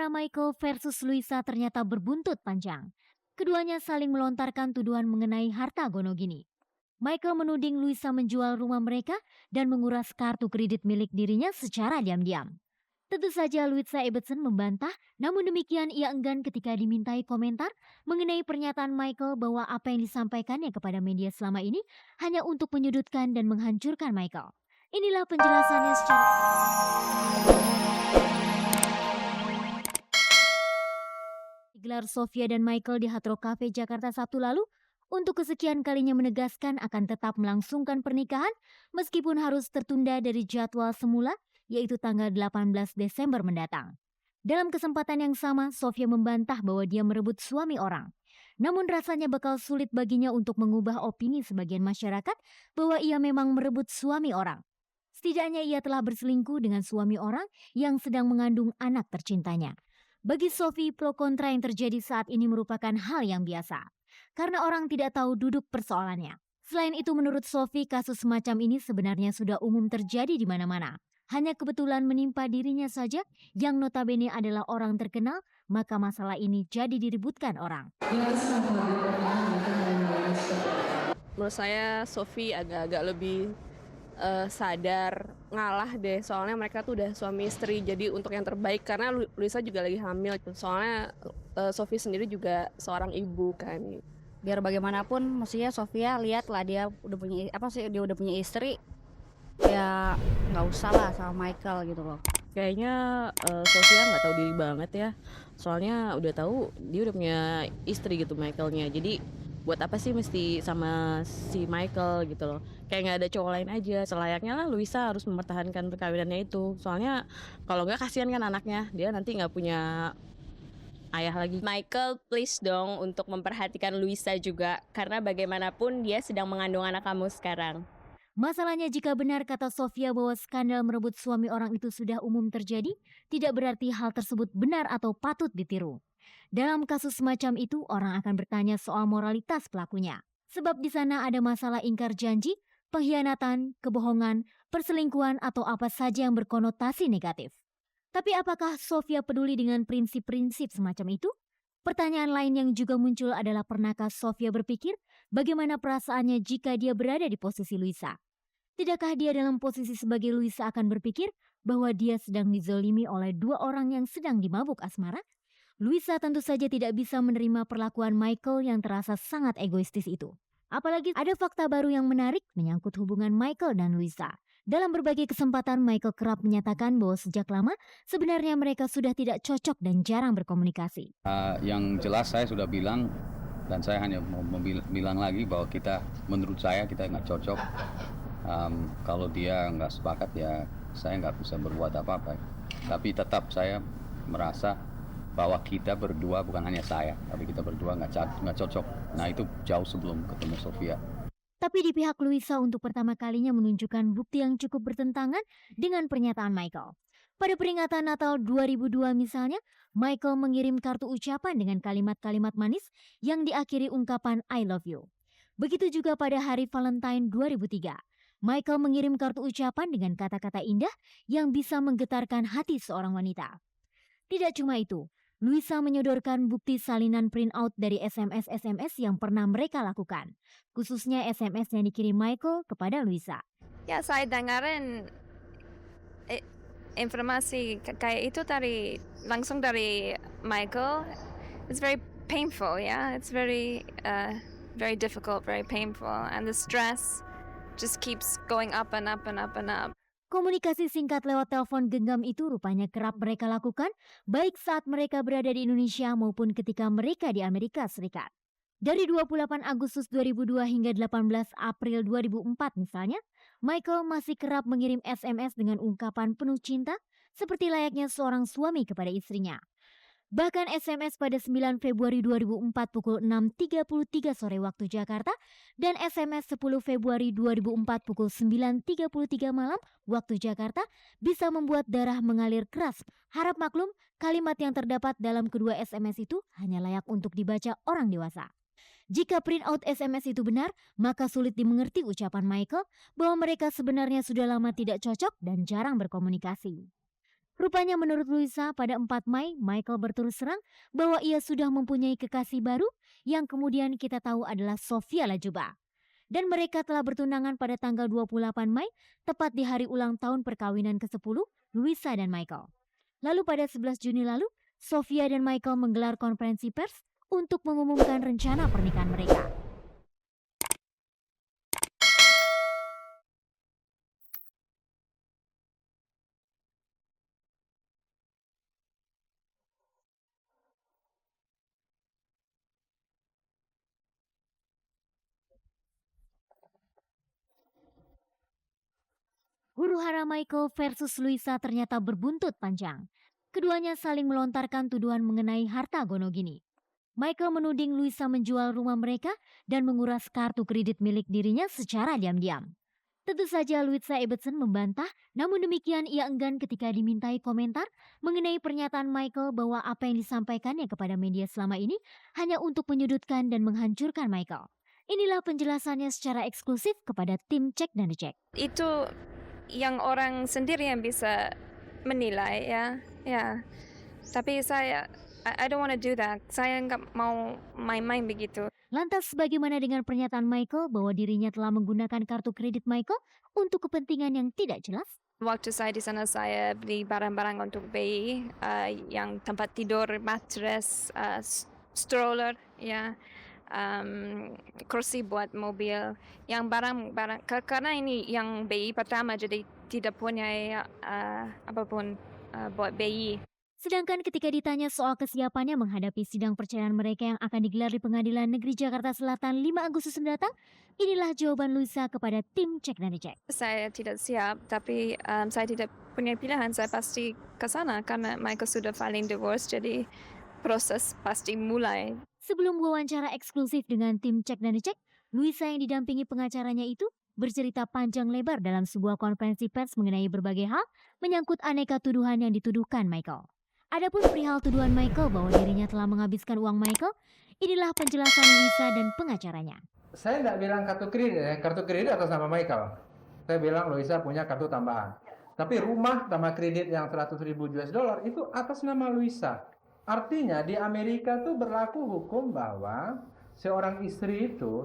Antara Michael versus Luisa ternyata berbuntut panjang. Keduanya saling melontarkan tuduhan mengenai harta gono gini. Michael menuding Luisa menjual rumah mereka dan menguras kartu kredit milik dirinya secara diam-diam. Tentu saja Luisa Ibbotson membantah, namun demikian ia enggan ketika dimintai komentar mengenai pernyataan Michael bahwa apa yang disampaikannya kepada media selama ini hanya untuk menyudutkan dan menghancurkan Michael. Inilah penjelasannya secara... Digelar Sofia dan Michael di Hard Rock Cafe Jakarta Sabtu lalu untuk kesekian kalinya menegaskan akan tetap melangsungkan pernikahan meskipun harus tertunda dari jadwal semula yaitu tanggal 18 Desember mendatang. Dalam kesempatan yang sama, Sofia membantah bahwa dia merebut suami orang. Namun rasanya bakal sulit baginya untuk mengubah opini sebagian masyarakat bahwa ia memang merebut suami orang. Setidaknya ia telah berselingkuh dengan suami orang yang sedang mengandung anak tercintanya. Bagi Sophie, pro kontra yang terjadi saat ini merupakan hal yang biasa. Karena orang tidak tahu duduk persoalannya. Selain itu menurut Sophie, kasus semacam ini sebenarnya sudah umum terjadi di mana-mana. Hanya kebetulan menimpa dirinya saja yang notabene adalah orang terkenal, maka masalah ini jadi diributkan orang. Menurut saya Sophie agak-agak lebih sadar ngalah deh, soalnya mereka tuh udah suami istri, jadi untuk yang terbaik karena Luisa juga lagi hamil, soalnya Sophie sendiri juga seorang ibu kan. Biar bagaimanapun mestinya Sofia lihatlah dia udah punya istri, ya nggak usah lah sama Michael gitu loh. Kayaknya Sofia nggak tahu diri banget ya, soalnya udah tahu dia udah punya istri gitu Michaelnya, jadi buat apa sih mesti sama si Michael gitu loh. Kayak nggak ada cowok lain aja. Selayaknya lah Luisa harus mempertahankan perkawinannya itu. Soalnya kalau nggak kasihan kan anaknya. Dia nanti nggak punya ayah lagi. Michael, please dong untuk memperhatikan Luisa juga. Karena bagaimanapun dia sedang mengandung anak kamu sekarang. Masalahnya jika benar kata Sofia bahwa skandal merebut suami orang itu sudah umum terjadi, tidak berarti hal tersebut benar atau patut ditiru. Dalam kasus semacam itu, orang akan bertanya soal moralitas pelakunya. Sebab di sana ada masalah ingkar janji, pengkhianatan, kebohongan, perselingkuhan, atau apa saja yang berkonotasi negatif. Tapi apakah Sofia peduli dengan prinsip-prinsip semacam itu? Pertanyaan lain yang juga muncul adalah pernahkah Sofia berpikir bagaimana perasaannya jika dia berada di posisi Luisa? Tidakkah dia dalam posisi sebagai Luisa akan berpikir bahwa dia sedang dizolimi oleh dua orang yang sedang dimabuk asmara? Luisa tentu saja tidak bisa menerima perlakuan Michael yang terasa sangat egoistis itu. Apalagi ada fakta baru yang menarik menyangkut hubungan Michael dan Luisa. Dalam berbagai kesempatan Michael kerap menyatakan bahwa sejak lama sebenarnya mereka sudah tidak cocok dan jarang berkomunikasi. Yang jelas saya sudah bilang dan saya hanya mau bilang lagi bahwa menurut saya kita nggak cocok. Kalau dia nggak sepakat ya saya nggak bisa berbuat apa-apa. Tapi tetap saya merasa bahwa kita berdua, bukan hanya saya, tapi kita berdua nggak cocok. Nah itu jauh sebelum ketemu Sofia. Tapi di pihak Luisa untuk pertama kalinya menunjukkan bukti yang cukup bertentangan dengan pernyataan Michael. Pada peringatan Natal 2002 misalnya, Michael mengirim kartu ucapan dengan kalimat-kalimat manis yang diakhiri ungkapan I love you. Begitu juga pada hari Valentine 2003. Michael mengirim kartu ucapan dengan kata-kata indah yang bisa menggetarkan hati seorang wanita. Tidak cuma itu, Luisa menyodorkan bukti salinan printout dari SMS-SMS yang pernah mereka lakukan, khususnya SMS yang dikirim Michael kepada Luisa. Ya, saya dengarin informasi kayak itu langsung dari Michael. It's very painful, yeah. It's very difficult, very painful, and the stress just keeps going up and up and up and up. Komunikasi singkat lewat telepon genggam itu rupanya kerap mereka lakukan, baik saat mereka berada di Indonesia maupun ketika mereka di Amerika Serikat. Dari 28 Agustus 2002 hingga 18 April 2004 misalnya, Michael masih kerap mengirim SMS dengan ungkapan penuh cinta seperti layaknya seorang suami kepada istrinya. Bahkan SMS pada 9 Februari 2004 pukul 6.33 sore waktu Jakarta dan SMS 10 Februari 2004 pukul 9.33 malam waktu Jakarta bisa membuat darah mengalir keras. Harap maklum, kalimat yang terdapat dalam kedua SMS itu hanya layak untuk dibaca orang dewasa. Jika printout SMS itu benar, maka sulit dimengerti ucapan Michael bahwa mereka sebenarnya sudah lama tidak cocok dan jarang berkomunikasi. Rupanya menurut Luisa pada 4 Mei, Michael berterus terang bahwa ia sudah mempunyai kekasih baru yang kemudian kita tahu adalah Sofia Lajuba. Dan mereka telah bertunangan pada tanggal 28 Mei, tepat di hari ulang tahun perkawinan ke-10 Luisa dan Michael. Lalu pada 11 Juni lalu, Sofia dan Michael menggelar konferensi pers untuk mengumumkan rencana pernikahan mereka. Huru-hara Michael versus Luisa ternyata berbuntut panjang. Keduanya saling melontarkan tuduhan mengenai harta gono gini. Michael menuding Luisa menjual rumah mereka dan menguras kartu kredit milik dirinya secara diam-diam. Tentu saja Luisa Ibbotson membantah, namun demikian ia enggan ketika dimintai komentar mengenai pernyataan Michael bahwa apa yang disampaikannya kepada media selama ini hanya untuk menyudutkan dan menghancurkan Michael. Inilah penjelasannya secara eksklusif kepada tim Cek dan Dicek. Itu yang orang sendiri yang bisa menilai ya. Tapi I don't want to do that. Saya nggak mau main-main begitu. Lantas bagaimana dengan pernyataan Michael bahwa dirinya telah menggunakan kartu kredit Michael untuk kepentingan yang tidak jelas? Waktu saya di sana saya beli barang-barang untuk bayi, yang tempat tidur, mattress, stroller, ya, kursi buat mobil, yang barang-barang karena ini yang bayi pertama jadi tidak punya apapun buat bayi. Sedangkan ketika ditanya soal kesiapannya menghadapi sidang perceraian mereka yang akan digelar di Pengadilan Negeri Jakarta Selatan 5 Agustus mendatang, inilah jawaban Luisa kepada tim Cek dan Dicek. Saya tidak siap, tapi saya tidak punya pilihan. Saya pasti ke sana karena Michael sudah filing divorce, jadi proses pasti mulai. Sebelum wawancara eksklusif dengan tim Cek dan Dicek, Luisa yang didampingi pengacaranya itu bercerita panjang lebar dalam sebuah konferensi pers mengenai berbagai hal menyangkut aneka tuduhan yang dituduhkan Michael. Adapun perihal tuduhan Michael bahwa dirinya telah menghabiskan uang Michael, inilah penjelasan Luisa dan pengacaranya. Saya nggak bilang kartu kredit atas nama Michael. Saya bilang Luisa punya kartu tambahan. Tapi rumah sama kredit yang 100.000 US dollar itu atas nama Luisa. Artinya di Amerika tuh berlaku hukum bahwa seorang istri itu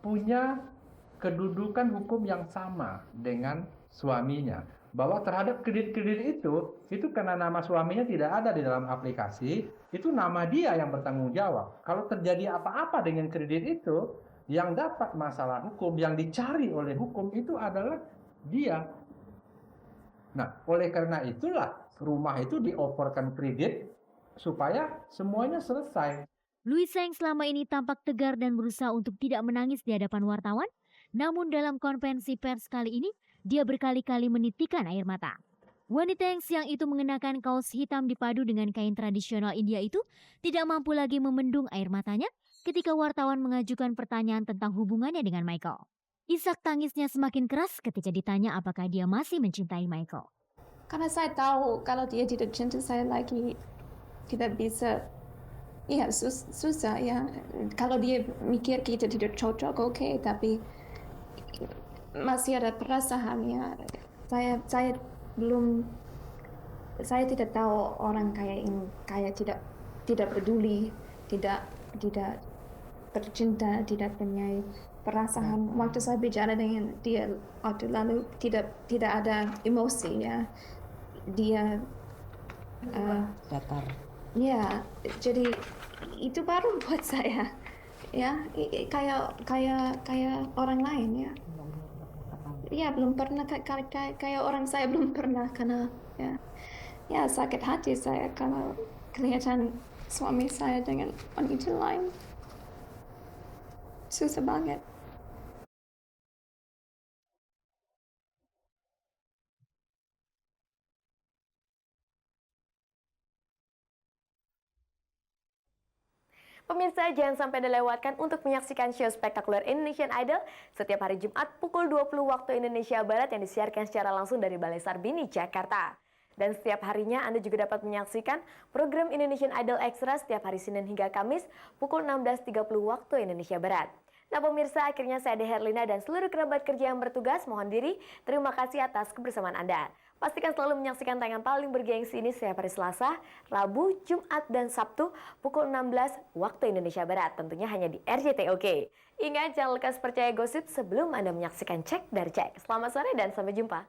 punya kedudukan hukum yang sama dengan suaminya. Bahwa terhadap kredit-kredit itu karena nama suaminya tidak ada di dalam aplikasi, itu nama dia yang bertanggung jawab. Kalau terjadi apa-apa dengan kredit itu, yang dapat masalah hukum, yang dicari oleh hukum itu adalah dia. Nah, oleh karena itulah rumah itu dioperkan kredit supaya semuanya selesai. Luisa yang selama ini tampak tegar dan berusaha untuk tidak menangis di hadapan wartawan, namun dalam konferensi pers kali ini, dia berkali-kali menitikan air mata. Wanita yang siang itu mengenakan kaos hitam dipadu dengan kain tradisional India itu tidak mampu lagi membendung air matanya ketika wartawan mengajukan pertanyaan tentang hubungannya dengan Michael. Isak tangisnya semakin keras ketika ditanya apakah dia masih mencintai Michael. Karena saya tahu kalau dia tidak cinta saya lagi, tidak bisa, ya susah ya. Kalau dia mikir kita tidak cocok, oke, tapi masih ada perasaan ya. Saya tidak tahu orang kayak ini, kayak tidak peduli, tidak bercinta, tidak punya perasaan. Waktu saya bicara dengan dia waktu lalu tidak ada emosi ya. Dia Datar. ya, jadi itu baru buat saya ya, kayak orang lain ya. Ya belum pernah kayak orang saya belum pernah karena ya sakit hati saya kalau kelihatan suami saya dengan wanita lain. Susah banget. Pemirsa, jangan sampai dilewatkan untuk menyaksikan show spektakuler Indonesian Idol setiap hari Jumat pukul 20 waktu Indonesia Barat yang disiarkan secara langsung dari Balai Sarbini, Jakarta. Dan setiap harinya Anda juga dapat menyaksikan program Indonesian Idol Extra setiap hari Senin hingga Kamis pukul 16.30 waktu Indonesia Barat. Nah pemirsa, akhirnya saya Ade Herlina dan seluruh kerabat kerja yang bertugas mohon diri. Terima kasih atas kebersamaan Anda. Pastikan selalu menyaksikan tayangan paling bergengsi ini setiap hari Selasa, Rabu, Jumat, dan Sabtu pukul 16 waktu Indonesia Barat. Tentunya hanya di RCTI. Ingat, jangan lekas percaya gosip sebelum Anda menyaksikan Cek dari Cek. Selamat sore dan sampai jumpa.